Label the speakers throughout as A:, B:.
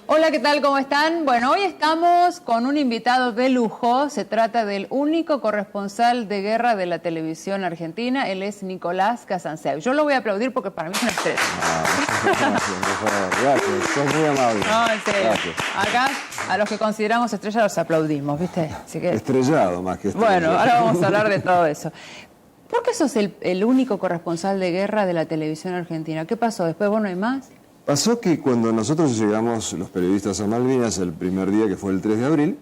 A: Hola, ¿qué tal? ¿Cómo están? Bueno, hoy estamos con un invitado de lujo. Se trata del único corresponsal de guerra de la televisión argentina. Él es Nicolás Casanseu. Yo lo voy a aplaudir porque para mí es una estrella.
B: Gracias, sos muy amable.
A: No, en serio.
B: Gracias.
A: Acá, a los que consideramos estrellas los aplaudimos, ¿viste? Así que...
B: Estrellado más que estrellado.
A: Bueno, ahora vamos a hablar de todo eso. ¿Por qué sos el único corresponsal de guerra de la televisión argentina? ¿Qué pasó? ¿Después vos no hay más?
B: Pasó que cuando nosotros llegamos, los periodistas a Malvinas, el primer día que fue el 3 de abril,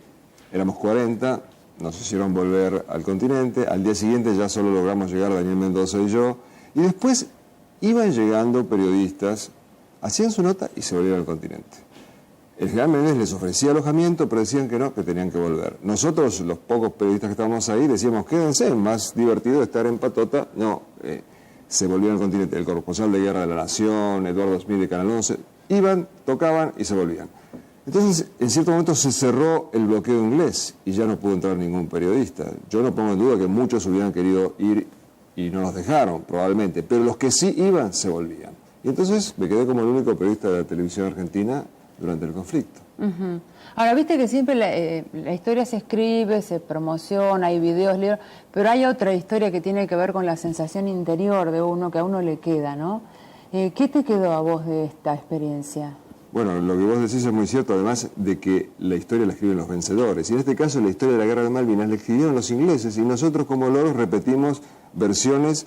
B: éramos 40, nos hicieron volver al continente, al día siguiente ya solo logramos llegar Daniel Mendoza y yo, y después iban llegando periodistas, hacían su nota y se volvían al continente. El general Menéndez les ofrecía alojamiento, pero decían que no, que tenían que volver. Nosotros, los pocos periodistas que estábamos ahí, decíamos, quédense, más divertido estar en patota. No, se volvían al continente. El corresponsal de Guerra de la Nación, Eduardo Smith de Canal 11, iban, tocaban y se volvían. Entonces, en cierto momento se cerró el bloqueo inglés y ya no pudo entrar ningún periodista. Yo no pongo en duda que muchos hubieran querido ir y no nos dejaron, probablemente, pero los que sí iban, se volvían. Y entonces me quedé como el único periodista de la televisión argentina durante el conflicto.
A: Ahora, viste que siempre la historia se escribe, se promociona, hay videos, libros, pero hay otra historia que tiene que ver con la sensación interior de uno, que a uno le queda, ¿no? ¿Qué te quedó a vos de esta experiencia?
B: Bueno, lo que vos decís es muy cierto, además de que la historia la escriben los vencedores. Y en este caso, la historia de la Guerra de Malvinas la escribieron los ingleses y nosotros como loros repetimos versiones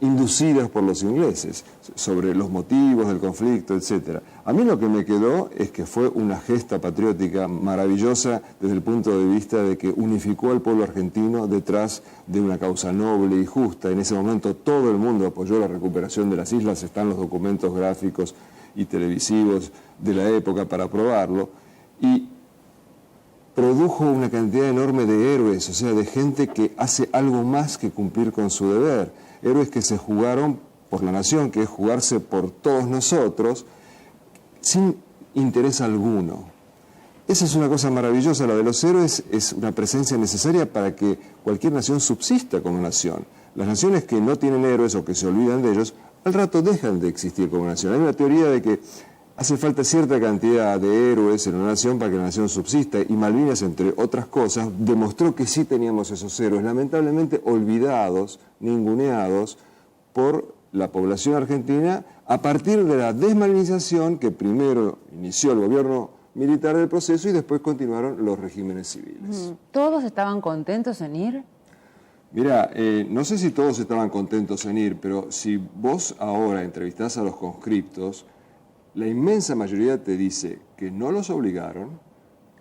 B: inducidas por los ingleses sobre los motivos del conflicto, etc. A mí lo que me quedó es que fue una gesta patriótica maravillosa desde el punto de vista de que unificó al pueblo argentino detrás de una causa noble y justa. En ese momento todo el mundo apoyó la recuperación de las islas, están los documentos gráficos y televisivos de la época para probarlo, y produjo una cantidad enorme de héroes, o sea, de gente que hace algo más que cumplir con su deber. Héroes que se jugaron por la nación, que es jugarse por todos nosotros, sin interés alguno. Esa es una cosa maravillosa, la de los héroes es una presencia necesaria para que cualquier nación subsista como nación. Las naciones que no tienen héroes o que se olvidan de ellos, al rato dejan de existir como nación. Hay una teoría de que hace falta cierta cantidad de héroes en una nación para que la nación subsista, y Malvinas, entre otras cosas, demostró que sí teníamos esos héroes, lamentablemente olvidados, ninguneados por la población argentina a partir de la desmalvinización que primero inició el gobierno militar del proceso y después continuaron los regímenes civiles.
A: ¿Todos estaban contentos en ir?
B: Mira, no sé si todos estaban contentos en ir, pero si vos ahora entrevistás a los conscriptos, la inmensa mayoría te dice que no los obligaron,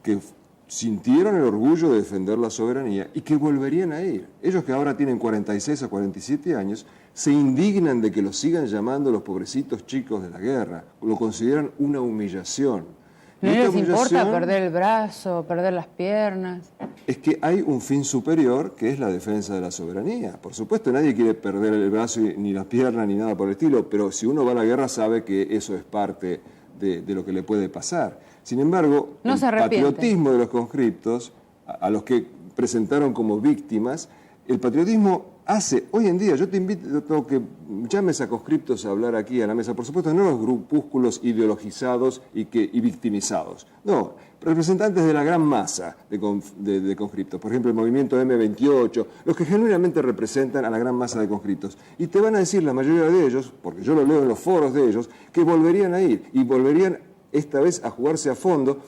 B: que sintieron el orgullo de defender la soberanía y que volverían a ir. Ellos que ahora tienen 46 a 47 años, se indignan de que los sigan llamando los pobrecitos chicos de la guerra. Lo consideran una humillación.
A: ¿No les importa perder el brazo, perder las piernas?
B: Es que hay un fin superior que es la defensa de la soberanía. Por supuesto, nadie quiere perder el brazo, ni las piernas, ni nada por el estilo, pero si uno va a la guerra sabe que eso es parte de lo que le puede pasar. Sin embargo,
A: no
B: el patriotismo de los conscriptos, a los que presentaron como víctimas, el patriotismo hace, hoy en día, yo te invito que llames a conscriptos a hablar aquí a la mesa, por supuesto, no los grupúsculos ideologizados y victimizados, no, representantes de la gran masa de conscriptos, por ejemplo, el movimiento M28, los que genuinamente representan a la gran masa de conscriptos, y te van a decir la mayoría de ellos, porque yo lo leo en los foros de ellos, que volverían a ir, y volverían esta vez a jugarse a fondo.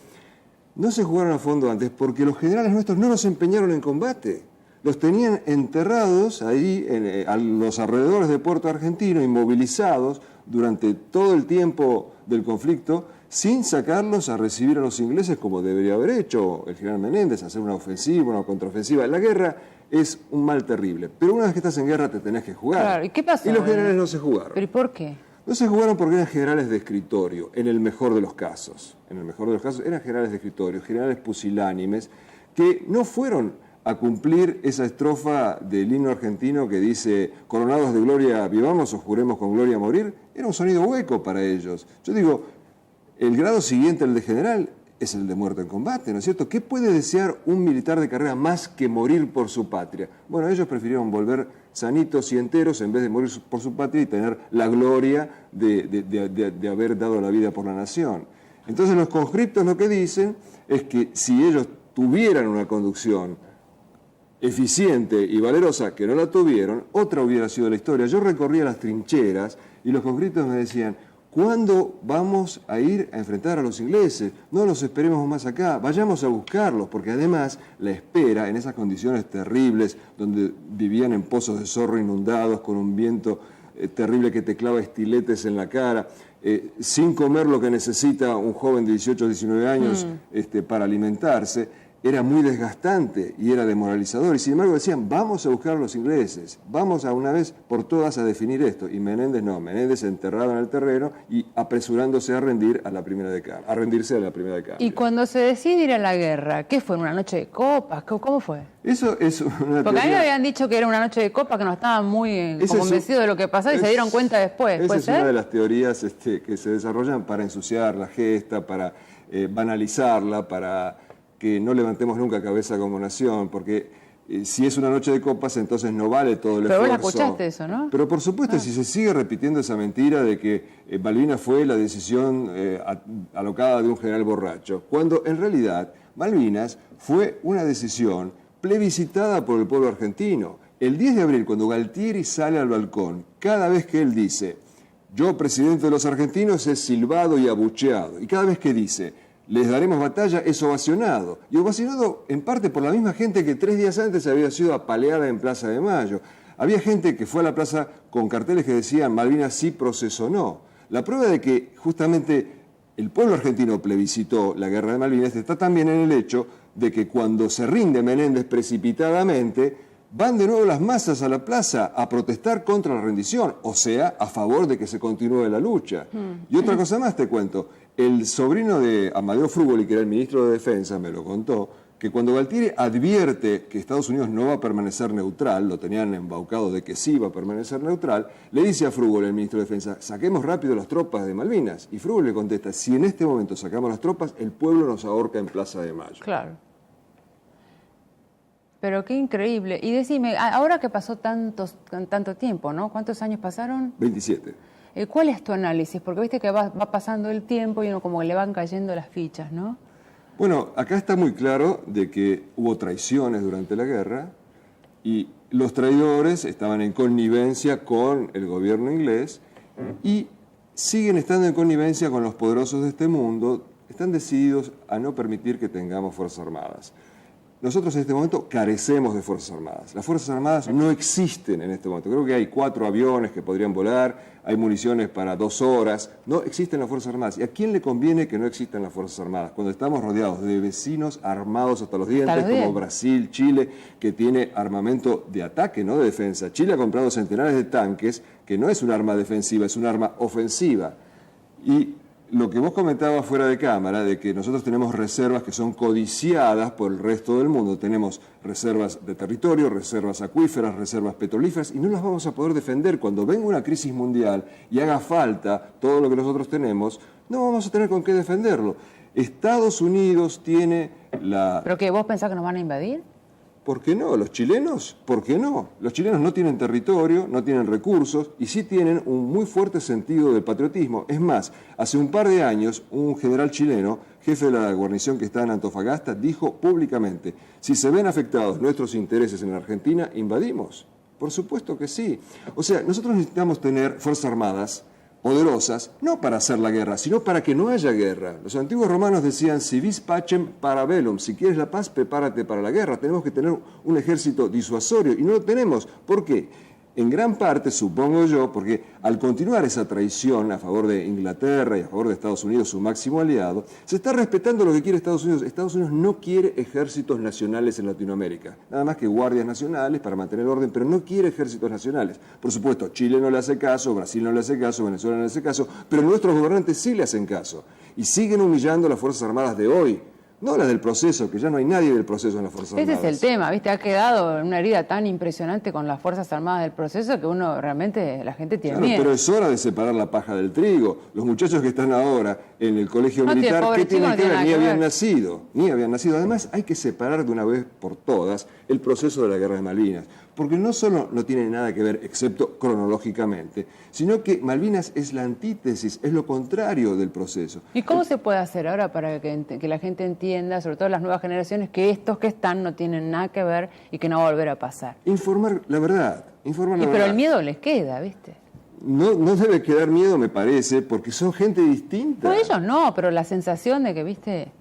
B: No se jugaron a fondo antes porque los generales nuestros no los empeñaron en combate. Los tenían enterrados ahí a los alrededores de Puerto Argentino, inmovilizados durante todo el tiempo del conflicto, sin sacarlos a recibir a los ingleses como debería haber hecho el general Menéndez, hacer una ofensiva, una contraofensiva. La guerra es un mal terrible, pero una vez que estás en guerra te tenés que jugar.
A: Claro, ¿y qué pasó?
B: Y los generales no se jugaron.
A: ¿Pero y por qué?
B: No se jugaron porque eran generales de escritorio, en el mejor de los casos. En el mejor de los casos eran generales de escritorio, generales pusilánimes, que no fueron a cumplir esa estrofa del himno argentino que dice coronados de gloria vivamos o juremos con gloria morir. Era un sonido hueco para ellos. Yo digo, el grado siguiente al de general es el de muerte en combate, ¿no es cierto? ¿Qué puede desear un militar de carrera más que morir por su patria? Bueno, ellos prefirieron volver sanitos y enteros en vez de morir por su patria y tener la gloria de haber dado la vida por la nación. Entonces los conscriptos lo que dicen es que si ellos tuvieran una conducción eficiente y valerosa, que no la tuvieron, otra hubiera sido la historia. Yo recorría las trincheras y los conscriptos me decían, ¿cuándo vamos a ir a enfrentar a los ingleses? No los esperemos más acá, vayamos a buscarlos, porque además la espera en esas condiciones terribles, donde vivían en pozos de zorro inundados, con un viento terrible que te clava estiletes en la cara, sin comer lo que necesita un joven de 18 o 19 años para alimentarse, era muy desgastante y era demoralizador. Y sin embargo decían, vamos a buscar a los ingleses, vamos a una vez por todas a definir esto. Y Menéndez no, Menéndez enterrado en el terreno y apresurándose a rendirse a la primera de cambio.
A: Y cuando se decide ir a la guerra, ¿qué fue? ¿Una noche de copas? ¿Cómo fue?
B: Eso es una
A: Porque
B: teoría...
A: a mí me habían dicho que era una noche de copas, que no estaban muy convencidos de lo que pasaba y se dieron cuenta después.
B: Esa es una de las teorías que se desarrollan para ensuciar la gesta, para banalizarla, para que no levantemos nunca cabeza como nación, porque si es una noche de copas, entonces no vale todo el esfuerzo.
A: Pero vos la escuchaste eso, ¿no?
B: Pero por supuesto, si se sigue repitiendo esa mentira de que Malvinas fue la decisión alocada de un general borracho, cuando en realidad Malvinas fue una decisión plebiscitada por el pueblo argentino. El 10 de abril, cuando Galtieri sale al balcón, cada vez que él dice, yo presidente de los argentinos, es silbado y abucheado. Y cada vez que dice, les daremos batalla, es ovacionado. Y ovacionado en parte por la misma gente que 3 días antes había sido apaleada en Plaza de Mayo. Había gente que fue a la plaza con carteles que decían Malvinas sí, proceso no. La prueba de que justamente el pueblo argentino plebiscitó la guerra de Malvinas está también en el hecho de que cuando se rinde Menéndez precipitadamente, van de nuevo las masas a la plaza a protestar contra la rendición, o sea, a favor de que se continúe la lucha. Y otra cosa más te cuento. El sobrino de Amadeo Frugoli, que era el ministro de Defensa, me lo contó, que cuando Galtieri advierte que Estados Unidos no va a permanecer neutral, lo tenían embaucado de que sí va a permanecer neutral, le dice a Frugoli, el ministro de Defensa, saquemos rápido las tropas de Malvinas. Y Frugoli le contesta, si en este momento sacamos las tropas, el pueblo nos ahorca en Plaza de Mayo.
A: Claro. Pero qué increíble. Y decime, ahora que pasó tanto tiempo, ¿no? ¿Cuántos años pasaron?
B: 27.
A: ¿Cuál es tu análisis? Porque viste que va pasando el tiempo y uno como que le van cayendo las fichas, ¿no?
B: Bueno, acá está muy claro de que hubo traiciones durante la guerra y los traidores estaban en connivencia con el gobierno inglés y siguen estando en connivencia con los poderosos de este mundo, están decididos a no permitir que tengamos fuerzas armadas. Nosotros en este momento carecemos de Fuerzas Armadas. Las Fuerzas Armadas no existen en este momento. Creo que hay 4 aviones que podrían volar, hay municiones para 2 horas. No existen las Fuerzas Armadas. ¿Y a quién le conviene que no existan las Fuerzas Armadas? Cuando estamos rodeados de vecinos armados hasta los dientes, como Brasil, Chile, que tiene armamento de ataque, no de defensa. Chile ha comprado centenares de tanques, que no es un arma defensiva, es un arma ofensiva. Y lo que vos comentabas fuera de cámara, de que nosotros tenemos reservas que son codiciadas por el resto del mundo. Tenemos reservas de territorio, reservas acuíferas, reservas petrolíferas, y no las vamos a poder defender. Cuando venga una crisis mundial y haga falta todo lo que nosotros tenemos, no vamos a tener con qué defenderlo. Estados Unidos tiene la...
A: ¿Pero qué, vos pensás que nos van a invadir?
B: ¿Por qué no? ¿Los chilenos? ¿Por qué no? Los chilenos no tienen territorio, no tienen recursos y sí tienen un muy fuerte sentido de patriotismo. Es más, hace un par de años, un general chileno, jefe de la guarnición que está en Antofagasta, dijo públicamente, si se ven afectados nuestros intereses en la Argentina, invadimos. Por supuesto que sí. O sea, nosotros necesitamos tener fuerzas armadas poderosas, no para hacer la guerra, sino para que no haya guerra. Los antiguos romanos decían, si vis pacem para bellum, si quieres la paz, prepárate para la guerra. Tenemos que tener un ejército disuasorio, y no lo tenemos. ¿Por qué? En gran parte, supongo yo, porque al continuar esa traición a favor de Inglaterra y a favor de Estados Unidos, su máximo aliado, se está respetando lo que quiere Estados Unidos. Estados Unidos no quiere ejércitos nacionales en Latinoamérica, nada más que guardias nacionales para mantener el orden, pero no quiere ejércitos nacionales. Por supuesto, Chile no le hace caso, Brasil no le hace caso, Venezuela no le hace caso, pero nuestros gobernantes sí le hacen caso y siguen humillando a las Fuerzas Armadas de hoy. No las del proceso, que ya no hay nadie del proceso en las Fuerzas Armadas.
A: Ese es el tema, ¿viste? Ha quedado una herida tan impresionante con las Fuerzas Armadas del proceso que uno realmente, la gente tiene miedo.
B: Pero es hora de separar la paja del trigo. Los muchachos que están ahora en el colegio militar, ¿qué tienen que ver? Ni habían nacido. Además, hay que separar de una vez por todas el proceso de la guerra de Malvinas. porque no solo no tiene nada que ver, excepto cronológicamente, sino que Malvinas es la antítesis, es lo contrario del proceso.
A: ¿Y cómo se puede hacer ahora para que la gente entienda, sobre todo las nuevas generaciones, que estos que están no tienen nada que ver y que no va a volver a pasar?
B: Informar la verdad,
A: Pero el miedo les queda, ¿viste?
B: No debe quedar miedo, me parece, porque son gente distinta.
A: Pues ellos no, pero la sensación de que, ¿viste?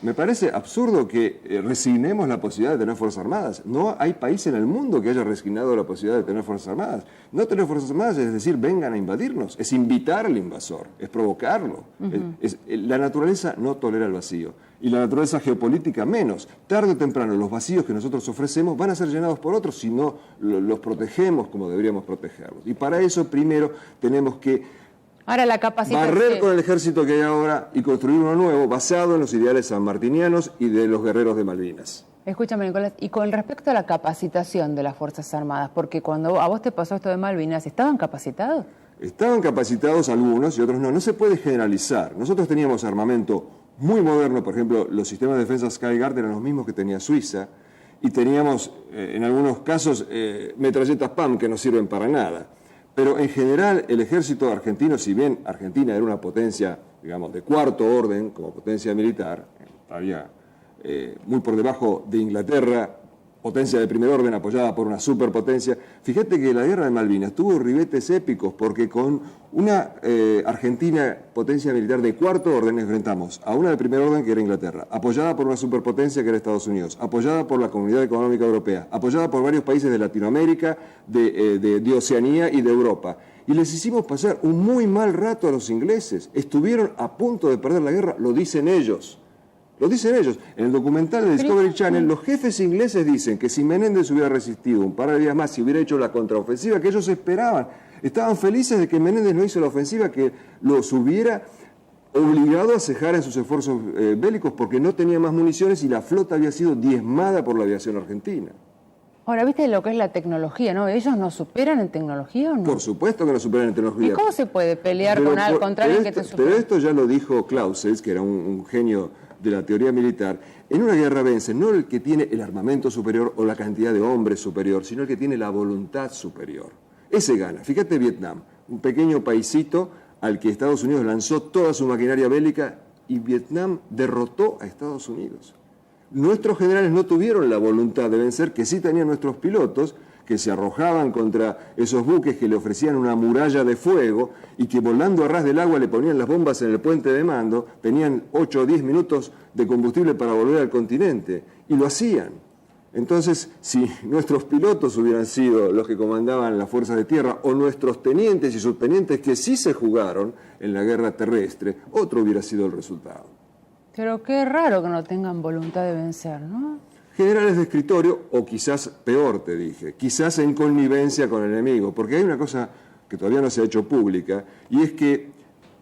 B: Me parece absurdo que resignemos la posibilidad de tener Fuerzas Armadas. No hay país en el mundo que haya resignado la posibilidad de tener Fuerzas Armadas. No tener Fuerzas Armadas es decir, vengan a invadirnos, es invitar al invasor, es provocarlo. La naturaleza no tolera el vacío, y la naturaleza geopolítica menos. Tarde o temprano los vacíos que nosotros ofrecemos van a ser llenados por otros si no los protegemos como deberíamos protegerlos. Y para eso primero tenemos que
A: ahora la capacitación,
B: barrer con el ejército que hay ahora y construir uno nuevo basado en los ideales sanmartinianos y de los guerreros de Malvinas.
A: Escúchame, Nicolás, y con respecto a la capacitación de las Fuerzas Armadas, porque cuando a vos te pasó esto de Malvinas, ¿estaban capacitados?
B: Estaban capacitados algunos y otros no. No se puede generalizar. Nosotros teníamos armamento muy moderno, por ejemplo, los sistemas de defensa Sky Guard eran los mismos que tenía Suiza, y teníamos, en algunos casos, metralletas PAM que no sirven para nada. Pero en general el ejército argentino, si bien Argentina era una potencia, digamos, de cuarto orden como potencia militar, todavía muy por debajo de Inglaterra, potencia de primer orden apoyada por una superpotencia, fíjate que la guerra de Malvinas tuvo ribetes épicos porque con una Argentina potencia militar de cuarto orden enfrentamos a una de primer orden que era Inglaterra, apoyada por una superpotencia que era Estados Unidos, apoyada por la Comunidad Económica Europea, apoyada por varios países de Latinoamérica, de Oceanía y de Europa. Y les hicimos pasar un muy mal rato a los ingleses. Estuvieron a punto de perder la guerra, lo dicen ellos. Lo dicen ellos. En el documental de Discovery Channel, los jefes ingleses dicen que si Menéndez hubiera resistido un par de días más, si hubiera hecho la contraofensiva que ellos esperaban, estaban felices de que Menéndez no hizo la ofensiva que los hubiera obligado a cejar en sus esfuerzos bélicos porque no tenía más municiones y la flota había sido diezmada por la aviación argentina.
A: Ahora, ¿viste lo que es la tecnología, no? ¿Ellos nos superan en tecnología o no?
B: Por supuesto que nos superan en tecnología.
A: ¿Y cómo se puede pelear contra alguien que te supera?
B: Pero esto ya lo dijo Clausewitz, que era un genio de la teoría militar. En una guerra vence no el que tiene el armamento superior o la cantidad de hombres superior, sino el que tiene la voluntad superior. Ese gana. Fíjate Vietnam, un pequeño paisito al que Estados Unidos lanzó toda su maquinaria bélica y Vietnam derrotó a Estados Unidos. Nuestros generales no tuvieron la voluntad de vencer, que sí tenían nuestros pilotos, que se arrojaban contra esos buques que le ofrecían una muralla de fuego y que volando a ras del agua le ponían las bombas en el puente de mando, tenían 8 o 10 minutos de combustible para volver al continente, y lo hacían. Entonces, si nuestros pilotos hubieran sido los que comandaban las fuerzas de tierra, o nuestros tenientes y subtenientes que sí se jugaron en la guerra terrestre, otro hubiera sido el resultado.
A: Pero qué raro que no tengan voluntad de vencer, ¿no?
B: Generales de escritorio, o quizás peor, te dije, quizás en connivencia con el enemigo, porque hay una cosa que todavía no se ha hecho pública, y es que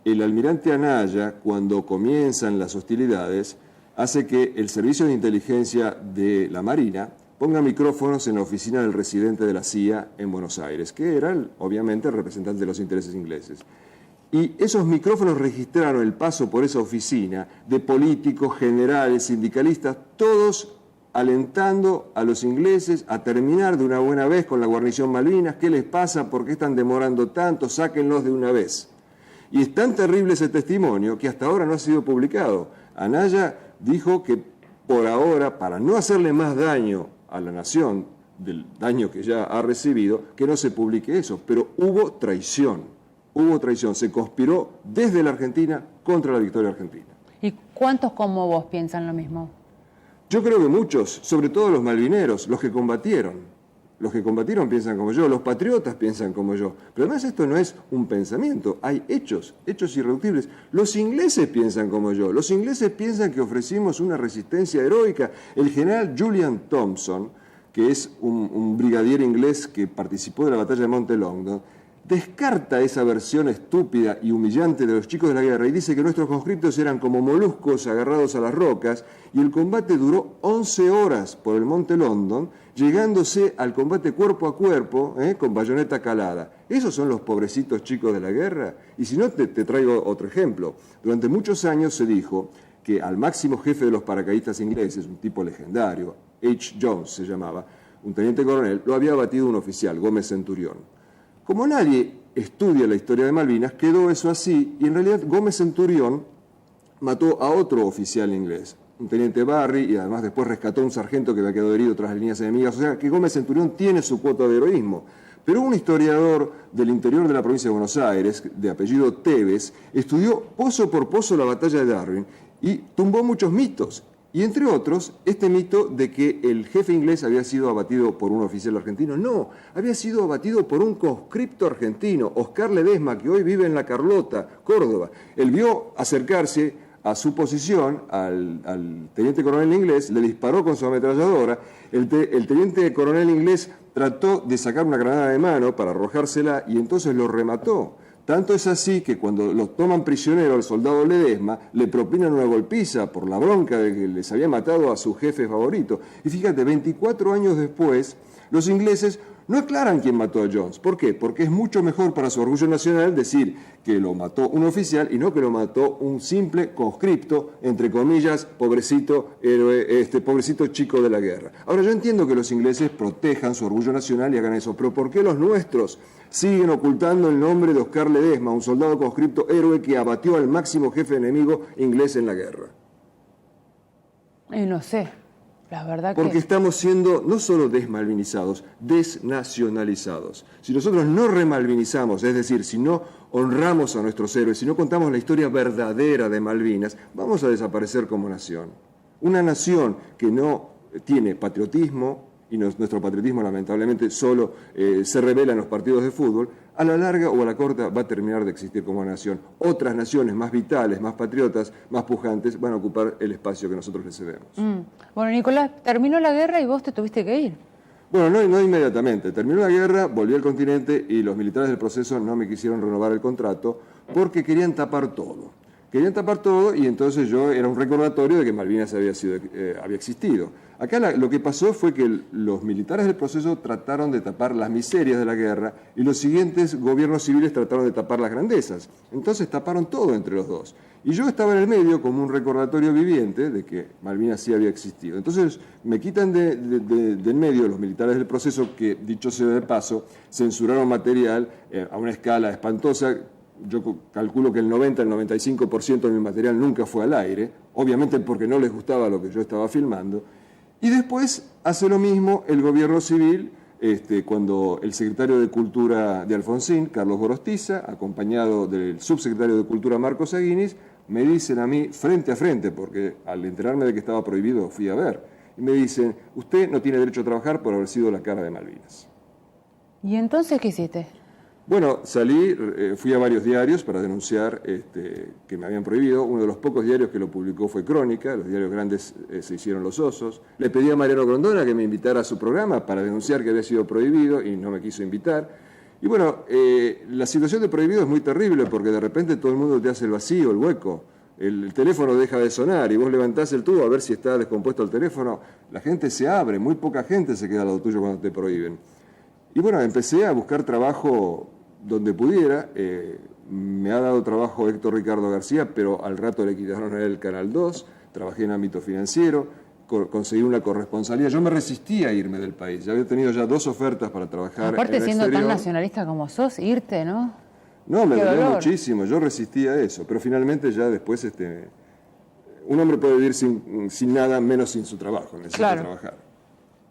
B: el almirante Anaya, cuando comienzan las hostilidades, hace que el Servicio de Inteligencia de la Marina ponga micrófonos en la oficina del residente de la CIA en Buenos Aires, que era, obviamente, el representante de los intereses ingleses. Y esos micrófonos registraron el paso por esa oficina de políticos, generales, sindicalistas, todos alentando a los ingleses a terminar de una buena vez con la guarnición Malvinas. ¿Qué les pasa? ¿Por qué están demorando tanto? Sáquenlos de una vez. Y es tan terrible ese testimonio que hasta ahora no ha sido publicado. Anaya dijo que por ahora, para no hacerle más daño a la nación del daño que ya ha recibido, que no se publique eso. Pero hubo traición, se conspiró desde la Argentina contra la victoria argentina.
A: ¿Y cuántos como vos piensan lo mismo?
B: Yo creo que muchos, sobre todo los malvineros, los que combatieron piensan como yo, los patriotas piensan como yo. Pero además esto no es un pensamiento, hay hechos irreductibles. Los ingleses piensan como yo, los ingleses piensan que ofrecimos una resistencia heroica. El general Julian Thompson, que es un brigadier inglés que participó de la batalla de Monte Longdon, descarta esa versión estúpida y humillante de los chicos de la guerra y dice que nuestros conscriptos eran como moluscos agarrados a las rocas y el combate duró 11 horas por el Monte Longdon, llegándose al combate cuerpo a cuerpo con bayoneta calada. ¿Esos son los pobrecitos chicos de la guerra? Y si no, te traigo otro ejemplo. Durante muchos años se dijo que al máximo jefe de los paracaidistas ingleses, un tipo legendario, H. Jones se llamaba, un teniente coronel, lo había abatido un oficial, Gómez Centurión. Como nadie estudia la historia de Malvinas, quedó eso así, y en realidad Gómez Centurión mató a otro oficial inglés, un teniente Barry, y además después rescató a un sargento que había quedado herido tras las líneas enemigas. O sea, que Gómez Centurión tiene su cuota de heroísmo. Pero un historiador del interior de la provincia de Buenos Aires, de apellido Tevez, estudió pozo por pozo la batalla de Darwin y tumbó muchos mitos. Y entre otros, este mito de que el jefe inglés había sido abatido por un oficial argentino. No, había sido abatido por un conscripto argentino, Oscar Ledesma, que hoy vive en La Carlota, Córdoba. Él vio acercarse a su posición, al teniente coronel inglés, le disparó con su ametralladora. El teniente coronel inglés trató de sacar una granada de mano para arrojársela y entonces lo remató. Tanto es así que cuando lo toman prisionero al soldado Ledesma, le propinan una golpiza por la bronca de que les había matado a su jefe favorito. Y fíjate, 24 años después, los ingleses no aclaran quién mató a Jones. ¿Por qué? Porque es mucho mejor para su orgullo nacional decir que lo mató un oficial y no que lo mató un simple conscripto, entre comillas, pobrecito héroe, pobrecito chico de la guerra. Ahora, yo entiendo que los ingleses protejan su orgullo nacional y hagan eso, pero ¿por qué los nuestros siguen ocultando el nombre de Oscar Ledesma, un soldado conscripto héroe que abatió al máximo jefe enemigo inglés en la guerra?
A: No sé. La verdad
B: porque estamos siendo no solo desmalvinizados, desnacionalizados. Si nosotros no remalvinizamos, es decir, si no honramos a nuestros héroes, si no contamos la historia verdadera de Malvinas, vamos a desaparecer como nación. Una nación que no tiene patriotismo, y nuestro patriotismo lamentablemente solo se revela en los partidos de fútbol, a la larga o a la corta va a terminar de existir como nación. Otras naciones más vitales, más patriotas, más pujantes, van a ocupar el espacio que nosotros les cedemos.
A: Bueno, Nicolás, terminó la guerra y vos te tuviste que ir.
B: Bueno, no inmediatamente. Terminó la guerra, volví al continente y los militares del proceso no me quisieron renovar el contrato porque querían tapar todo. Querían tapar todo y entonces yo era un recordatorio de que Malvinas había existido. Acá lo que pasó fue que los militares del proceso trataron de tapar las miserias de la guerra y los siguientes gobiernos civiles trataron de tapar las grandezas. Entonces taparon todo entre los dos. Y yo estaba en el medio como un recordatorio viviente de que Malvinas sí había existido. Entonces me quitan del medio los militares del proceso que, dicho sea de paso, censuraron material a una escala espantosa. Yo calculo que el 95% de mi material nunca fue al aire, obviamente porque no les gustaba lo que yo estaba filmando. Y después hace lo mismo el gobierno civil, cuando el secretario de Cultura de Alfonsín, Carlos Gorostiza, acompañado del subsecretario de Cultura, Marcos Aguinis, me dicen a mí frente a frente, porque al enterarme de que estaba prohibido fui a ver, y me dicen, usted no tiene derecho a trabajar por haber sido la cara de Malvinas.
A: ¿Y entonces qué hiciste?
B: Bueno, salí, fui a varios diarios para denunciar que me habían prohibido. Uno de los pocos diarios que lo publicó fue Crónica, los diarios grandes se hicieron los osos. Le pedí a Mariano Grondona que me invitara a su programa para denunciar que había sido prohibido y no me quiso invitar. Y bueno, la situación de prohibido es muy terrible porque de repente todo el mundo te hace el vacío, el hueco. El teléfono deja de sonar y vos levantás el tubo a ver si está descompuesto el teléfono. La gente se abre, muy poca gente se queda al lado tuyo cuando te prohíben. Y bueno, empecé a buscar trabajo donde pudiera. Me ha dado trabajo Héctor Ricardo García, pero al rato le quitaron a él el Canal 2. Trabajé en ámbito financiero, conseguí una corresponsalía. Yo me resistía a irme del país. Ya había tenido 2 ofertas para trabajar
A: aparte,
B: en el
A: siendo
B: exterior.
A: Tan nacionalista como sos, irte, ¿no?
B: No, me
A: Qué
B: dolió
A: dolor.
B: muchísimo. Yo resistía a eso, pero finalmente ya después un hombre puede vivir sin nada, menos sin su trabajo. Necesita trabajar.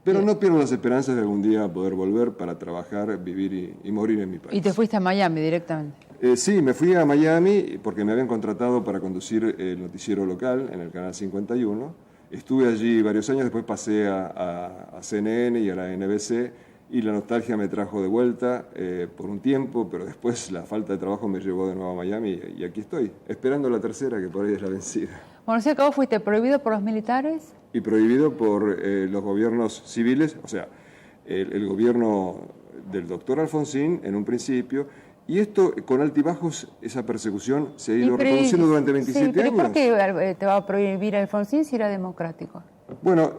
B: Pero no pierdo las esperanzas de algún día poder volver para trabajar, vivir y morir en mi país.
A: ¿Y te fuiste a Miami directamente?
B: Sí, me fui a Miami porque me habían contratado para conducir el noticiero local en el Canal 51. Estuve allí varios años, después pasé a CNN y a la NBC y la nostalgia me trajo de vuelta por un tiempo, pero después la falta de trabajo me llevó de nuevo a Miami y aquí estoy, esperando la tercera, que por ahí es la vencida.
A: Bueno, o sea que vos fuiste prohibido por los militares.
B: Y prohibido por los gobiernos civiles, o sea, el gobierno del doctor Alfonsín en un principio, y esto con altibajos, esa persecución se ha ido reproduciendo durante 27 años.
A: ¿Por qué te va a prohibir Alfonsín si era democrático?
B: Bueno,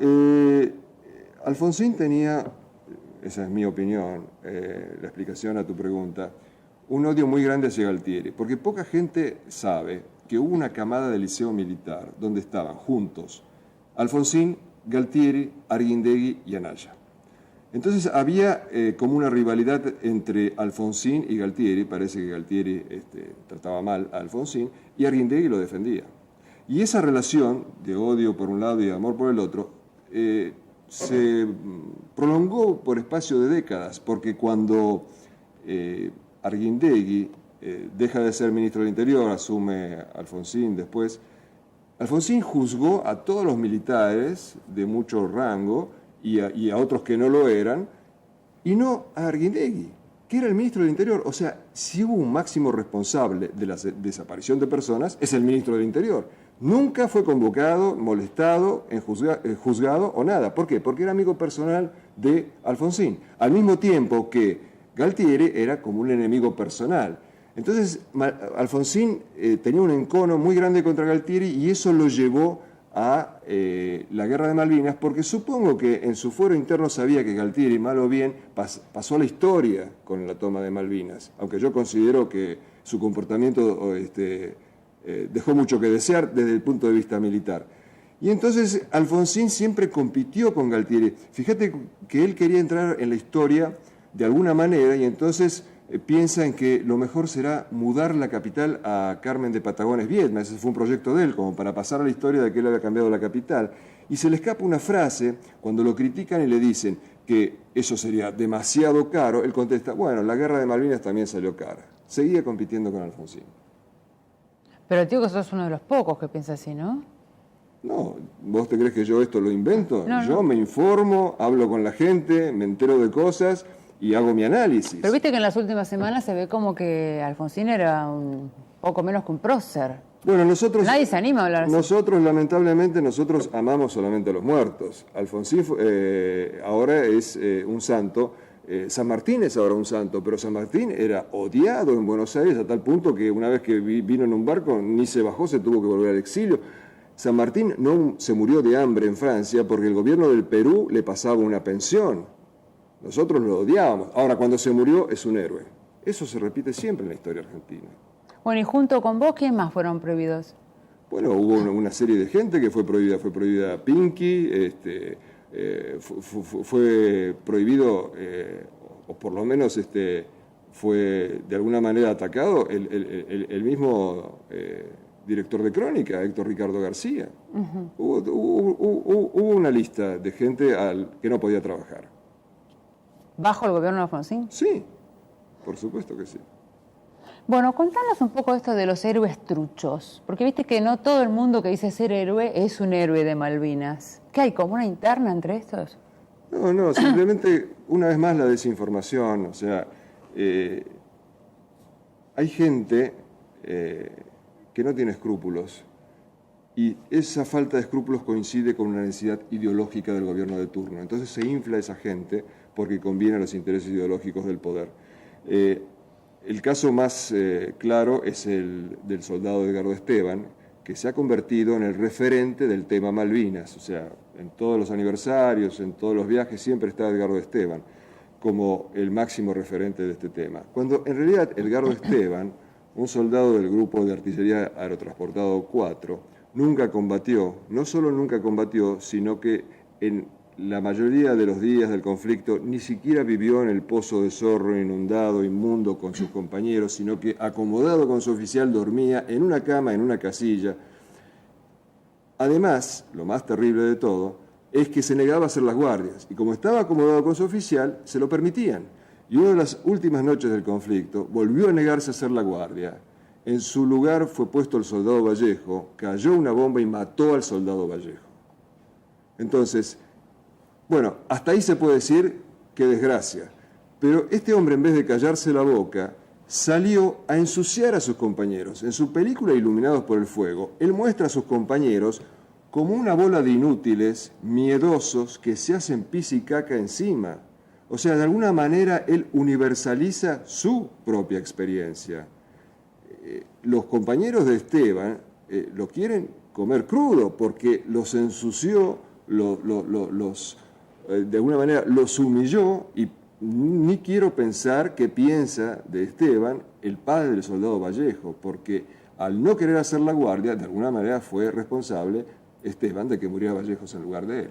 B: Alfonsín tenía, esa es mi opinión, la explicación a tu pregunta, un odio muy grande hacia Galtieri, porque poca gente sabe que hubo una camada del liceo militar donde estaban juntos Alfonsín, Galtieri, Arguindegui y Anaya. Entonces había como una rivalidad entre Alfonsín y Galtieri. Parece que Galtieri trataba mal a Alfonsín y Arguindegui lo defendía. Y esa relación de odio por un lado y de amor por el otro se prolongó por espacio de décadas, porque cuando Arguindegui deja de ser ministro del Interior, asume Alfonsín después, Alfonsín juzgó a todos los militares de mucho rango y a otros que no lo eran, y no a Arguindegui, que era el ministro del Interior. O sea, si hubo un máximo responsable de la desaparición de personas, es el ministro del Interior. Nunca fue convocado, molestado, juzgado o nada. ¿Por qué? Porque era amigo personal de Alfonsín. Al mismo tiempo que Galtieri era como un enemigo personal. Entonces, Alfonsín tenía un encono muy grande contra Galtieri y eso lo llevó a la guerra de Malvinas, porque supongo que en su fuero interno sabía que Galtieri, mal o bien, pasó a la historia con la toma de Malvinas, aunque yo considero que su comportamiento dejó mucho que desear desde el punto de vista militar. Y entonces Alfonsín siempre compitió con Galtieri. Fíjate que él quería entrar en la historia de alguna manera y entonces piensa en que lo mejor será mudar la capital a Carmen de Patagones Viedma. Ese fue un proyecto de él, como para pasar a la historia de que él había cambiado la capital. Y se le escapa una frase, cuando lo critican y le dicen que eso sería demasiado caro, él contesta, bueno, la guerra de Malvinas también salió cara. Seguía compitiendo con Alfonsín.
A: Pero tío, que sos uno de los pocos que piensa así, ¿no?
B: No, ¿vos te crees que yo esto lo invento?
A: No,
B: yo
A: no.
B: me informo, hablo con la gente, me entero de cosas y hago mi análisis.
A: Pero viste que en las últimas semanas se ve como que Alfonsín era un poco menos que un prócer.
B: Bueno, nosotros...
A: Nadie se anima a hablar así.
B: Nosotros, lamentablemente, nosotros amamos solamente a los muertos. Alfonsín ahora es un santo. San Martín es ahora un santo, pero San Martín era odiado en Buenos Aires a tal punto que una vez que vino en un barco ni se bajó, se tuvo que volver al exilio. San Martín no se murió de hambre en Francia porque el gobierno del Perú le pasaba una pensión. Nosotros lo odiábamos. Ahora, cuando se murió, es un héroe. Eso se repite siempre en la historia argentina.
A: Bueno, y junto con vos, ¿quién más fueron prohibidos?
B: Bueno, hubo una serie de gente que fue prohibida. Fue prohibida Pinky, fue prohibido, o por lo menos fue de alguna manera atacado el mismo director de Crónica, Héctor Ricardo García. Hubo una lista de gente que no podía trabajar.
A: ¿Bajo el gobierno de Alfonsín?
B: Sí, por supuesto que sí.
A: Bueno, contanos un poco esto de los héroes truchos, porque viste que no todo el mundo que dice ser héroe es un héroe de Malvinas. ¿Qué hay, como una interna entre estos?
B: No, simplemente una vez más la desinformación, o sea, hay gente que no tiene escrúpulos y esa falta de escrúpulos coincide con una necesidad ideológica del gobierno de turno. Entonces se infla esa gente porque conviene a los intereses ideológicos del poder. El caso más claro es el del soldado Edgardo Esteban, que se ha convertido en el referente del tema Malvinas. O sea, en todos los aniversarios, en todos los viajes, siempre está Edgardo Esteban como el máximo referente de este tema. Cuando en realidad Edgardo Esteban, un soldado del grupo de artillería aerotransportado 4, nunca combatió, no solo nunca combatió, sino que en la mayoría de los días del conflicto ni siquiera vivió en el pozo de Zorro inundado, inmundo con sus compañeros, sino que acomodado con su oficial dormía en una cama, en una casilla. Además, lo más terrible de todo, es que se negaba a hacer las guardias, y como estaba acomodado con su oficial, se lo permitían. Y una de las últimas noches del conflicto volvió a negarse a hacer la guardia. En su lugar fue puesto el soldado Vallejo, cayó una bomba y mató al soldado Vallejo. Entonces, bueno, hasta ahí se puede decir qué desgracia. Pero este hombre, en vez de callarse la boca, salió a ensuciar a sus compañeros. En su película Iluminados por el Fuego, él muestra a sus compañeros como una bola de inútiles, miedosos, que se hacen pis y caca encima. O sea, de alguna manera él universaliza su propia experiencia. Los compañeros de Esteban lo quieren comer crudo porque los ensució, de alguna manera los humilló, y ni quiero pensar qué piensa de Esteban el padre del soldado Vallejo, porque al no querer hacer la guardia, de alguna manera fue responsable Esteban de que muriera Vallejos en lugar de él.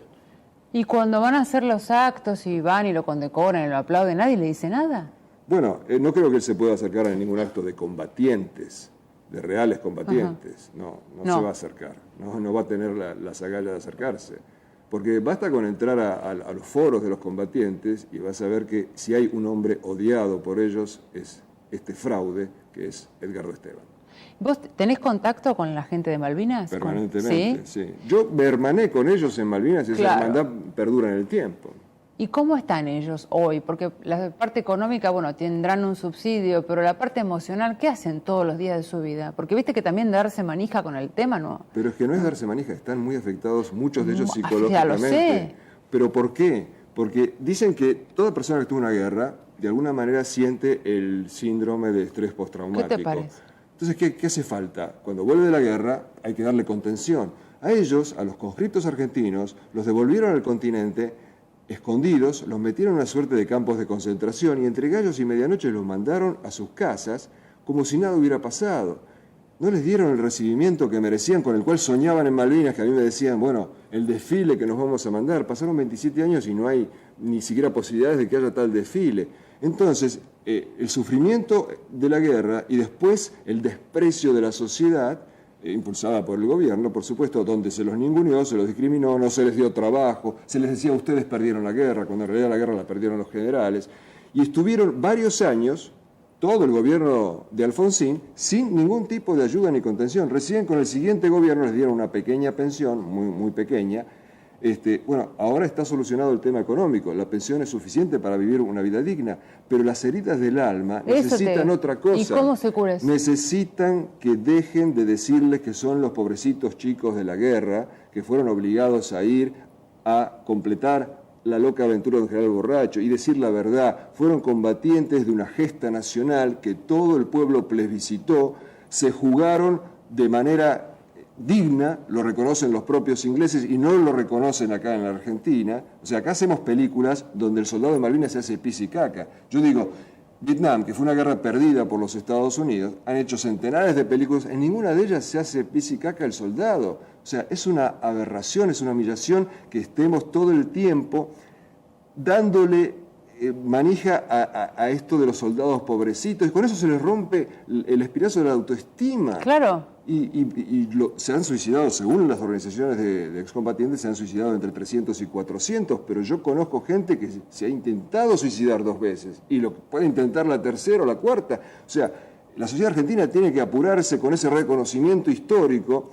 A: Y cuando van a hacer los actos y van y lo condecoran y lo aplauden, ¿nadie le dice nada?
B: Bueno, no creo que él se pueda acercar a ningún acto de combatientes, de reales combatientes. No se va a acercar, no va a tener las agallas de acercarse. Porque basta con entrar a los foros de los combatientes y vas a ver que si hay un hombre odiado por ellos es este fraude que es Edgardo Esteban.
A: ¿Vos tenés contacto con la gente de Malvinas?
B: Permanentemente, ¿sí? Yo me hermané con ellos en Malvinas y esa hermandad perdura en el tiempo.
A: ¿Y cómo están ellos hoy? Porque la parte económica, bueno, tendrán un subsidio, pero la parte emocional, ¿qué hacen todos los días de su vida? Porque viste que también darse manija con el tema, ¿no?
B: Pero es que no es darse manija, están muy afectados, muchos de ellos psicológicamente.
A: Ya lo sé.
B: ¿Pero por qué? Porque dicen que toda persona que tuvo una guerra, de alguna manera siente el síndrome de estrés postraumático.
A: ¿Qué te parece?
B: Entonces, ¿qué hace falta? Cuando vuelve de la guerra hay que darle contención. A ellos, a los conscriptos argentinos, los devolvieron al continente escondidos, los metieron en una suerte de campos de concentración y entre gallos y medianoche los mandaron a sus casas como si nada hubiera pasado. No les dieron el recibimiento que merecían, con el cual soñaban en Malvinas, que a mí me decían, bueno, el desfile que nos vamos a mandar. Pasaron 27 años y no hay ni siquiera posibilidades de que haya tal desfile. Entonces, el sufrimiento de la guerra y después el desprecio de la sociedad, impulsada por el gobierno, por supuesto, donde se los ninguneó, se los discriminó, no se les dio trabajo, se les decía, ustedes perdieron la guerra, cuando en realidad la guerra la perdieron los generales. Y estuvieron varios años, todo el gobierno de Alfonsín, sin ningún tipo de ayuda ni contención. Recién con el siguiente gobierno les dieron una pequeña pensión, muy pequeña. Bueno, ahora está solucionado el tema económico, la pensión es suficiente para vivir una vida digna, pero las heridas del alma necesitan otra cosa.
A: ¿Y cómo se cura eso?
B: Necesitan que dejen de decirles que son los pobrecitos chicos de la guerra, que fueron obligados a ir a completar la loca aventura de un general borracho, y decir la verdad, fueron combatientes de una gesta nacional que todo el pueblo plebiscitó, se jugaron de manera digna, lo reconocen los propios ingleses y no lo reconocen acá en la Argentina. O sea, acá hacemos películas donde el soldado de Malvinas se hace pis y caca. Yo digo, Vietnam, que fue una guerra perdida por los Estados Unidos, han hecho centenares de películas, en ninguna de ellas se hace pis y caca el soldado. O sea, es una aberración, es una humillación que estemos todo el tiempo dándole manija a esto de los soldados pobrecitos, y con eso se les rompe el espirazo de la autoestima.
A: Claro.
B: Se han suicidado, según las organizaciones de excombatientes, se han suicidado entre 300 y 400, pero yo conozco gente que se ha intentado suicidar 2 veces, y lo puede intentar la tercera o la cuarta. O sea, la sociedad argentina tiene que apurarse con ese reconocimiento histórico,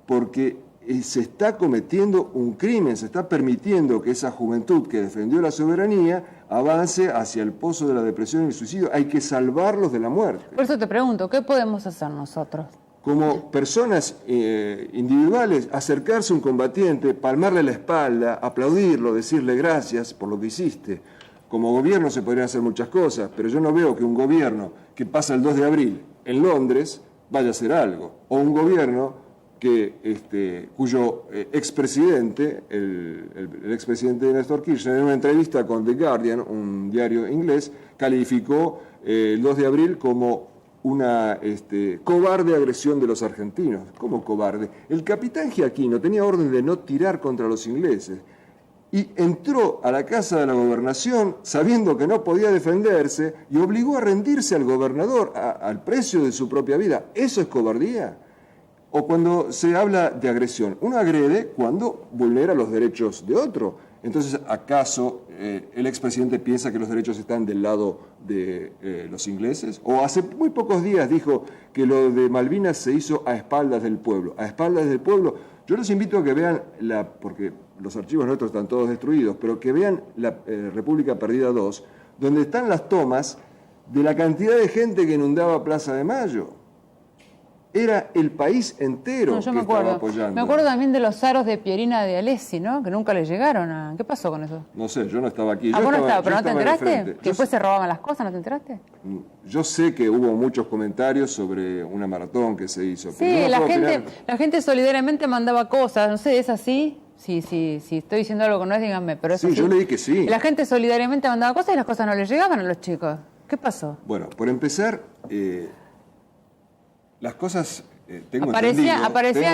B: porque se está cometiendo un crimen, se está permitiendo que esa juventud que defendió la soberanía avance hacia el pozo de la depresión y el suicidio. Hay que salvarlos de la muerte.
A: Por eso te pregunto, ¿qué podemos hacer nosotros?
B: Como personas individuales, acercarse a un combatiente, palmarle la espalda, aplaudirlo, decirle gracias por lo que hiciste. Como gobierno se podrían hacer muchas cosas, pero yo no veo que un gobierno que pasa el 2 de abril en Londres vaya a hacer algo. O un gobierno cuyo expresidente, el expresidente Néstor Kirchner, en una entrevista con The Guardian, un diario inglés, calificó el 2 de abril como una cobarde agresión de los argentinos. ¿Cómo cobarde? El capitán Giaquino tenía orden de no tirar contra los ingleses y entró a la Casa de la Gobernación sabiendo que no podía defenderse y obligó a rendirse al gobernador al precio de su propia vida. ¿Eso es cobardía? O cuando se habla de agresión, uno agrede cuando vulnera los derechos de otro. Entonces, ¿acaso el expresidente piensa que los derechos están del lado de los ingleses? O hace muy pocos días dijo que lo de Malvinas se hizo a espaldas del pueblo. A espaldas del pueblo. Yo los invito a que vean, porque los archivos nuestros están todos destruidos, pero que vean la República Perdida 2, donde están las tomas de la cantidad de gente que inundaba Plaza de Mayo. Era el país entero que estaba apoyando.
A: Me acuerdo también de los aros de Pierina de Alessi, ¿no? Que nunca le llegaron a... ¿Qué pasó con eso?
B: No sé, yo no estaba aquí.
A: ¿Vos no estabas? ¿Pero no te enteraste? ¿Que después se robaban las cosas? ¿No te enteraste?
B: Yo sé que hubo muchos comentarios sobre una maratón que se hizo.
A: Sí, la gente solidariamente mandaba cosas. No sé, ¿es así? Sí, estoy diciendo algo que no es, díganme, pero es así.
B: Sí, yo leí que sí.
A: La gente solidariamente mandaba cosas y las cosas no les llegaban a los chicos. ¿Qué pasó?
B: Bueno, por empezar... las cosas tengo
A: aparecían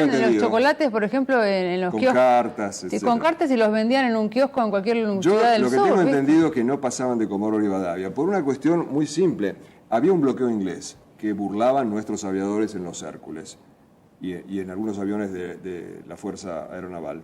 A: los
B: entendido,
A: chocolates, por ejemplo, en los
B: con
A: kioscos.
B: cartas,
A: Sí,
B: etcétera.
A: con cartas y los vendían en un kiosco en cualquier ciudad del
B: Lo que
A: sur.
B: tengo
A: ¿viste?
B: entendido es que no pasaban de Comodoro Rivadavia, por una cuestión muy simple. Había un bloqueo inglés que burlaban nuestros aviadores en los Hércules y en algunos aviones de la Fuerza Aeronaval.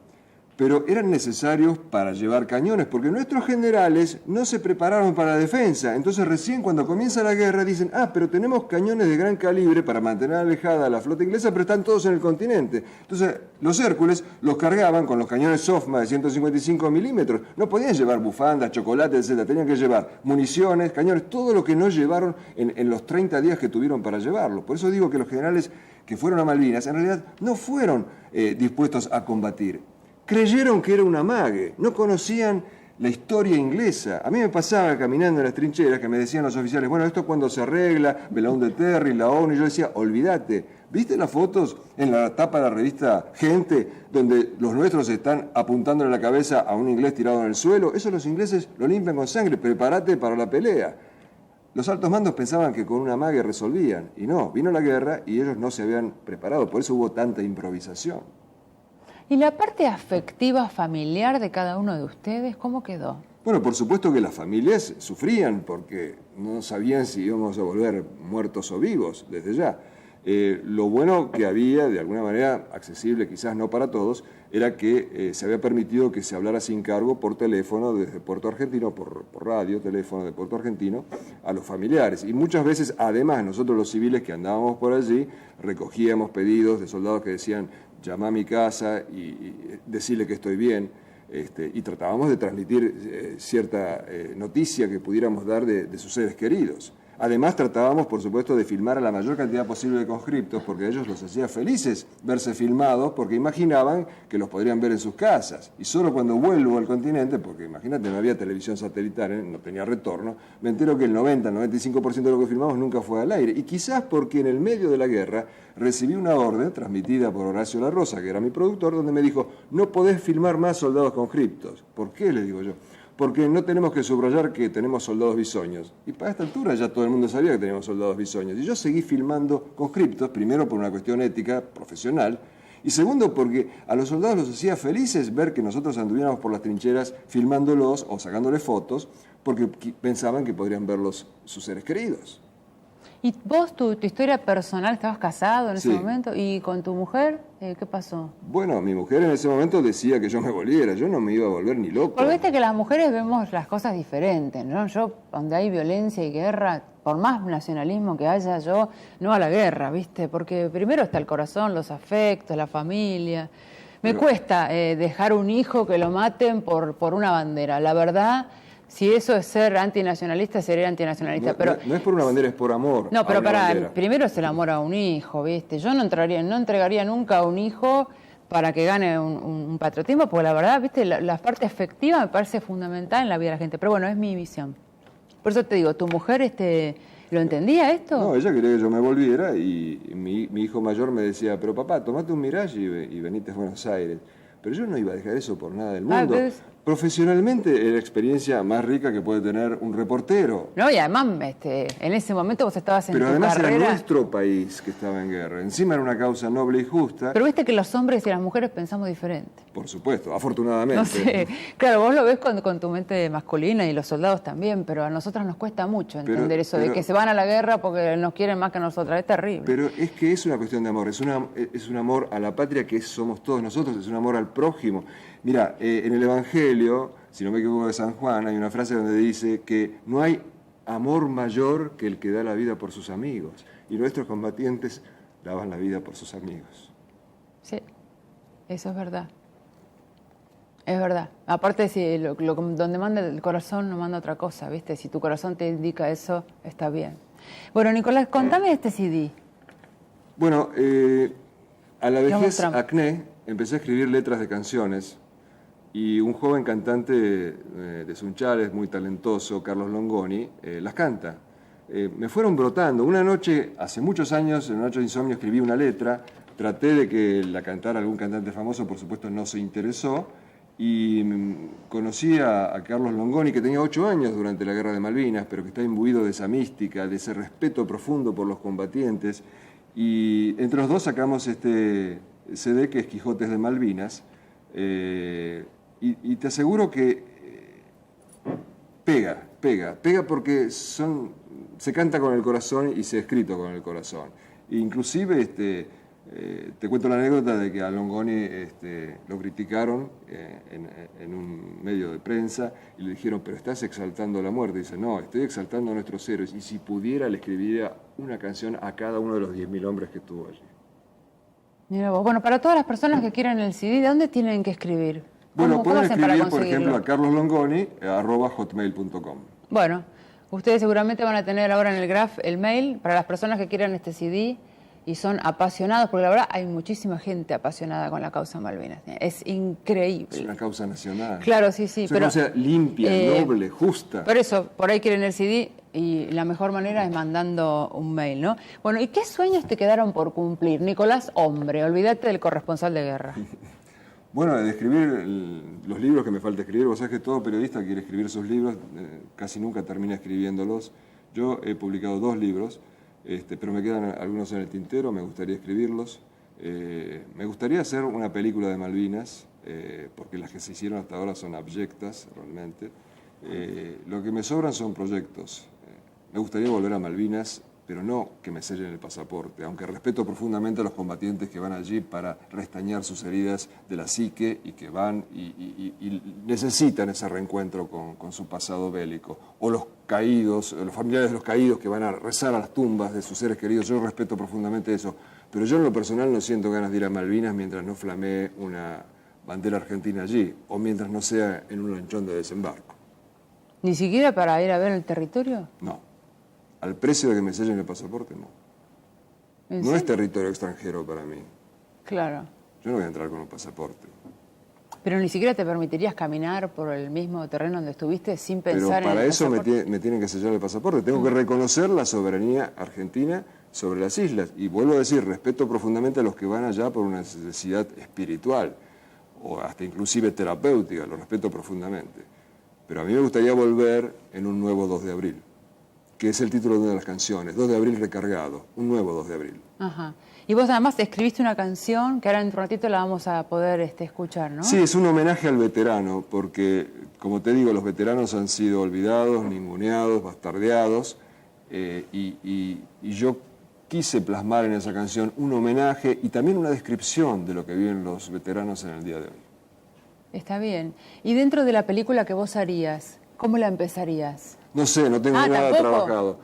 B: Pero eran necesarios para llevar cañones, porque nuestros generales no se prepararon para la defensa. Entonces recién cuando comienza la guerra dicen, pero tenemos cañones de gran calibre para mantener alejada a la flota inglesa, pero están todos en el continente. Entonces los Hércules los cargaban con los cañones Sofma de 155 milímetros. No podían llevar bufandas, chocolates, etc. Tenían que llevar municiones, cañones, todo lo que no llevaron en los 30 días que tuvieron para llevarlo. Por eso digo que los generales que fueron a Malvinas en realidad no fueron dispuestos a combatir. Creyeron que era un amague, no conocían la historia inglesa. A mí me pasaba caminando en las trincheras que me decían los oficiales, bueno, ¿esto cuando se arregla? Belaúnde de Terry, la ONU, y yo decía, olvídate. ¿Viste las fotos en la tapa de la revista Gente, donde los nuestros están apuntándole la cabeza a un inglés tirado en el suelo? Eso los ingleses lo limpian con sangre, prepárate para la pelea. Los altos mandos pensaban que con una amague resolvían, y no, vino la guerra y ellos no se habían preparado, por eso hubo tanta improvisación.
A: ¿Y la parte afectiva familiar de cada uno de ustedes, cómo quedó?
B: Bueno, por supuesto que las familias sufrían porque no sabían si íbamos a volver muertos o vivos desde ya. Lo bueno que había, de alguna manera accesible, quizás no para todos, era que se había permitido que se hablara sin cargo por teléfono desde Puerto Argentino, por radio, teléfono de Puerto Argentino, a los familiares. Y muchas veces, además, nosotros los civiles que andábamos por allí, recogíamos pedidos de soldados que decían, llama a mi casa y decirle que estoy bien, y tratábamos de transmitir cierta noticia que pudiéramos dar de sus seres queridos. Además tratábamos, por supuesto, de filmar a la mayor cantidad posible de conscriptos, porque a ellos los hacía felices verse filmados, porque imaginaban que los podrían ver en sus casas. Y solo cuando vuelvo al continente, porque imagínate, no había televisión satelital, no tenía retorno, me entero que el 90-95% de lo que filmamos nunca fue al aire. Y quizás porque en el medio de la guerra recibí una orden transmitida por Horacio La Rosa, que era mi productor, donde me dijo, no podés filmar más soldados conscriptos. ¿Por qué? Le digo yo. Porque no tenemos que subrayar que tenemos soldados bisoños. Y para esta altura ya todo el mundo sabía que teníamos soldados bisoños. Y yo seguí filmando conscriptos, primero por una cuestión ética, profesional, y segundo porque a los soldados los hacía felices ver que nosotros anduviéramos por las trincheras filmándolos o sacándoles fotos, porque pensaban que podrían verlos sus seres queridos.
A: ¿Y vos, tu historia personal, estabas casado en ese
B: Sí.
A: momento? ¿Y con tu mujer? ¿Qué pasó?
B: Bueno, mi mujer en ese momento decía que yo me volviera, yo no me iba a volver ni loco.
A: Porque viste que las mujeres vemos las cosas diferentes, ¿no? Yo, donde hay violencia y guerra, por más nacionalismo que haya, yo no a la guerra, ¿viste? Porque primero está el corazón, los afectos, la familia. Me cuesta dejar un hijo que lo maten por una bandera. La verdad, si eso es ser antinacionalista, seré antinacionalista.
B: No es por una bandera, es por amor.
A: No, pero
B: a una bandera.
A: primero es el amor a un hijo, ¿viste? Yo no entregaría nunca a un hijo para que gane un patriotismo, porque la verdad, ¿viste? La parte afectiva me parece fundamental en la vida de la gente. Pero bueno, es mi visión. Por eso te digo, ¿tu mujer lo entendía esto?
B: No, ella quería que yo me volviera y mi hijo mayor me decía, pero papá, tomate un Mirage y venite a Buenos Aires. Pero yo no iba a dejar eso por nada del mundo. Profesionalmente es la experiencia más rica que puede tener un reportero.
A: No, y además, en ese momento vos estabas en
B: Pero
A: tu
B: además
A: carrera.
B: era nuestro país que estaba en guerra. Encima era una causa noble y justa.
A: Pero viste que los hombres y las mujeres pensamos diferente.
B: Por supuesto, afortunadamente.
A: No sé, claro, vos lo ves con tu mente masculina y los soldados también, pero a nosotras nos cuesta mucho entender eso de que se van a la guerra porque nos quieren más que nosotras. Es terrible.
B: Pero es que es una cuestión de amor, es un amor a la patria que somos todos nosotros, es un amor al prójimo. Mira, en el Evangelio, si no me equivoco de San Juan, hay una frase donde dice que no hay amor mayor que el que da la vida por sus amigos. Y nuestros combatientes daban la vida por sus amigos.
A: Sí, eso es verdad. Es verdad. Aparte, si donde manda el corazón no manda otra cosa, ¿viste? Si tu corazón te indica eso, está bien. Bueno, Nicolás, contame este CD.
B: Bueno, a la vejez acné, empecé a escribir letras de canciones y un joven cantante de Sunchales, muy talentoso, Carlos Longoni, las canta. Me fueron brotando. Una noche, hace muchos años, en una noche de insomnio, escribí una letra, traté de que la cantara algún cantante famoso, por supuesto no se interesó, y conocí a Carlos Longoni, que tenía 8 años durante la Guerra de Malvinas, pero que está imbuido de esa mística, de ese respeto profundo por los combatientes, Y entre los dos sacamos este CD que es Quijotes de Malvinas. Y te aseguro que pega porque se canta con el corazón y se ha escrito con el corazón. Inclusive te cuento la anécdota de que a Longoni lo criticaron en un medio de prensa y le dijeron, pero estás exaltando la muerte. Y dice, no, estoy exaltando a nuestros héroes, y si pudiera le escribiría una canción a cada uno de los 10.000 hombres que estuvo allí.
A: Mira vos. Bueno, para todas las personas que quieran el CD, ¿de dónde tienen que escribir?
B: Bueno, pueden
A: hacen para
B: escribir, por
A: conseguirlo?
B: ejemplo, a carloslongoni@hotmail.com.
A: Bueno, ustedes seguramente van a tener ahora en el graph el mail para las personas que quieran este CD y son apasionados, porque la verdad hay muchísima gente apasionada con la causa Malvinas. Es increíble.
B: Es una causa nacional.
A: Claro, sí.
B: Es una causa limpia, noble, justa.
A: Por eso, por ahí quieren el CD y la mejor manera es mandando un mail, ¿no? Bueno, ¿y qué sueños te quedaron por cumplir? Nicolás Hombre, olvídate del corresponsal de guerra.
B: Bueno, de escribir los libros que me falta escribir. Vos sabés que todo periodista quiere escribir sus libros, casi nunca termina escribiéndolos. Yo he publicado 2 libros, pero me quedan algunos en el tintero, me gustaría escribirlos. Me gustaría hacer una película de Malvinas, porque las que se hicieron hasta ahora son abyectas, realmente. Lo que me sobran son proyectos. Me gustaría volver a Malvinas, pero no que me sellen el pasaporte, aunque respeto profundamente a los combatientes que van allí para restañar sus heridas de la psique y que van y necesitan ese reencuentro con su pasado bélico. O los caídos, los familiares de los caídos que van a rezar a las tumbas de sus seres queridos. Yo respeto profundamente eso, pero yo en lo personal no siento ganas de ir a Malvinas mientras no flamee una bandera argentina allí, o mientras no sea en un lanchón de desembarco.
A: ¿Ni siquiera para ir a ver el territorio?
B: No. Al precio de que me sellen el pasaporte, no. No es territorio extranjero para mí.
A: Claro.
B: Yo no voy a entrar con un pasaporte.
A: Pero ni siquiera te permitirías caminar por el mismo terreno donde estuviste sin pensar en el
B: Pero para eso me
A: pasaporte.
B: tienen que sellar el pasaporte. Tengo que reconocer la soberanía argentina sobre las islas. Y vuelvo a decir, respeto profundamente a los que van allá por una necesidad espiritual o hasta inclusive terapéutica. Lo respeto profundamente. Pero a mí me gustaría volver en un nuevo 2 de abril. Que es el título de una de las canciones, 2 de abril recargado, un nuevo 2 de abril.
A: Ajá. Y vos además escribiste una canción que ahora en un ratito la vamos a poder escuchar, ¿no?
B: Sí, es un homenaje al veterano, porque, como te digo, los veteranos han sido olvidados, ninguneados, bastardeados, y yo quise plasmar en esa canción un homenaje y también una descripción de lo que viven los veteranos en el día de hoy.
A: Está bien. Y dentro de la película que vos harías, ¿cómo la empezarías?
B: No sé, no tengo nada
A: ¿tampoco?
B: trabajado.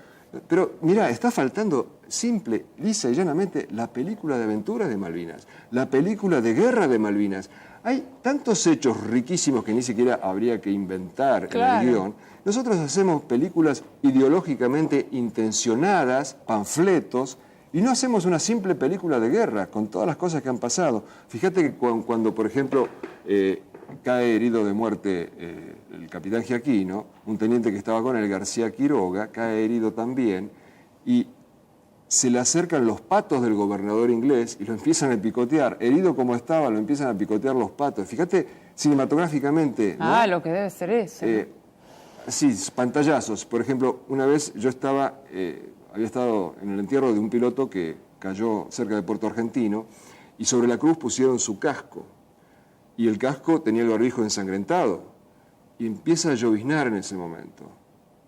B: Pero mira, está faltando simple, lisa y llanamente la película de aventuras de Malvinas, la película de guerra de Malvinas. Hay tantos hechos riquísimos que ni siquiera habría que inventar
A: Claro.
B: en el guión. Nosotros hacemos películas ideológicamente intencionadas, panfletos, y no hacemos una simple película de guerra con todas las cosas que han pasado. Fíjate que cuando por ejemplo, cae herido de muerte el capitán Giaquino, un teniente que estaba con él, García Quiroga, cae herido también, y se le acercan los patos del gobernador inglés y lo empiezan a picotear. Herido como estaba, lo empiezan a picotear los patos. Fíjate, cinematográficamente, ¿no?
A: Ah, lo que debe ser eso.
B: Sí, pantallazos. Por ejemplo, una vez yo había estado en el entierro de un piloto que cayó cerca de Puerto Argentino y sobre la cruz pusieron su casco. Y el casco tenía el barbijo ensangrentado. Y empieza a lloviznar en ese momento.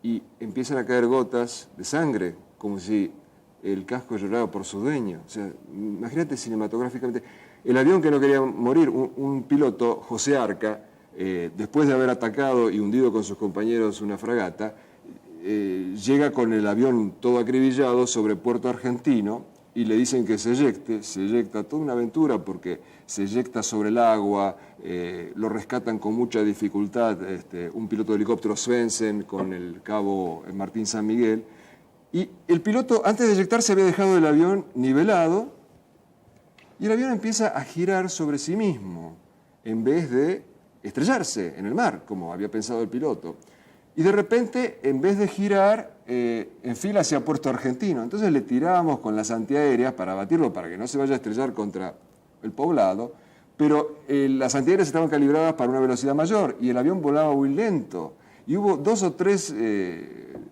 B: Y empiezan a caer gotas de sangre, como si el casco lloraba por su dueño. O sea, imagínate cinematográficamente. El avión que no quería morir, un piloto, José Arca, después de haber atacado y hundido con sus compañeros una fragata, llega con el avión todo acribillado sobre Puerto Argentino y le dicen que se eyecta toda una aventura porque se eyecta sobre el agua, lo rescatan con mucha dificultad un piloto de helicóptero Svensson con el cabo Martín San Miguel, y el piloto antes de eyectarse había dejado el avión nivelado y el avión empieza a girar sobre sí mismo en vez de estrellarse en el mar, como había pensado el piloto. Y de repente, en vez de girar, enfila hacia Puerto Argentino. Entonces le tirábamos con las antiaéreas para abatirlo, para que no se vaya a estrellar contra el poblado, pero las antiaéreas estaban calibradas para una velocidad mayor y el avión volaba muy lento. Y hubo 2 o 3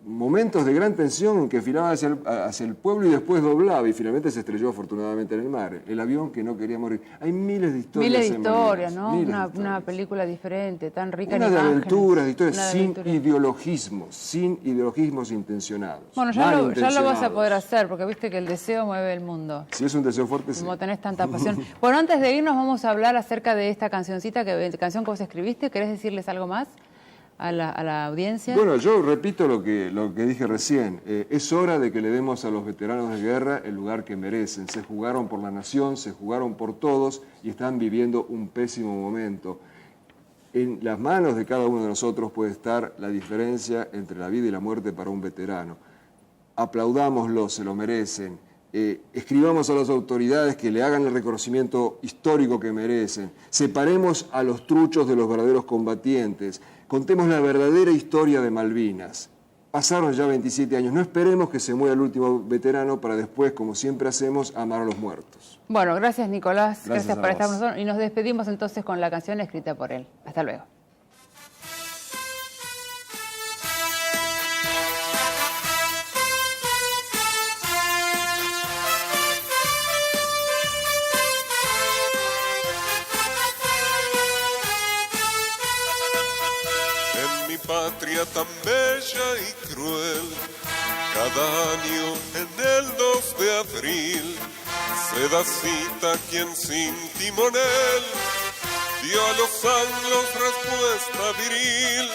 B: momentos de gran tensión en que filaba hacia el pueblo y después doblaba y finalmente se estrelló afortunadamente en el mar. El avión que no quería morir. Hay miles de historias.
A: Miles de historias,
B: en
A: ¿no?
B: Miles de
A: Una
B: historias.
A: película diferente, tan rica
B: Una
A: en
B: de
A: imágenes.
B: aventuras, de historias
A: Una de
B: sin
A: aventuras.
B: sin ideologismos intencionados.
A: Bueno, ya lo vas a
B: malintencionados.
A: poder hacer, porque viste que el deseo mueve el mundo.
B: Si es un deseo fuerte, sí.
A: Como tenés tanta pasión. Bueno, antes de irnos vamos a hablar acerca de esta canción que vos escribiste. ¿Querés decirles algo más a la audiencia?
B: Bueno, yo repito lo que dije recién. Es hora de que le demos a los veteranos de guerra el lugar que merecen. Se jugaron por la nación, se jugaron por todos y están viviendo un pésimo momento. En las manos de cada uno de nosotros puede estar la diferencia entre la vida y la muerte para un veterano. Aplaudámoslo, se lo merecen. Escribamos a las autoridades que le hagan el reconocimiento histórico que merecen. Separemos a los truchos de los verdaderos combatientes. Contemos la verdadera historia de Malvinas. Pasaron ya 27 años. No esperemos que se muera el último veterano para después, como siempre hacemos, amar a los muertos.
A: Bueno, gracias Nicolás. Gracias por estar con
B: vos.
A: nosotros. Y nos despedimos entonces con la canción escrita por él. Hasta luego.
C: Patria tan bella y cruel, cada año en el 2 de abril se da cita quien sin timonel dio a los anglos respuesta viril.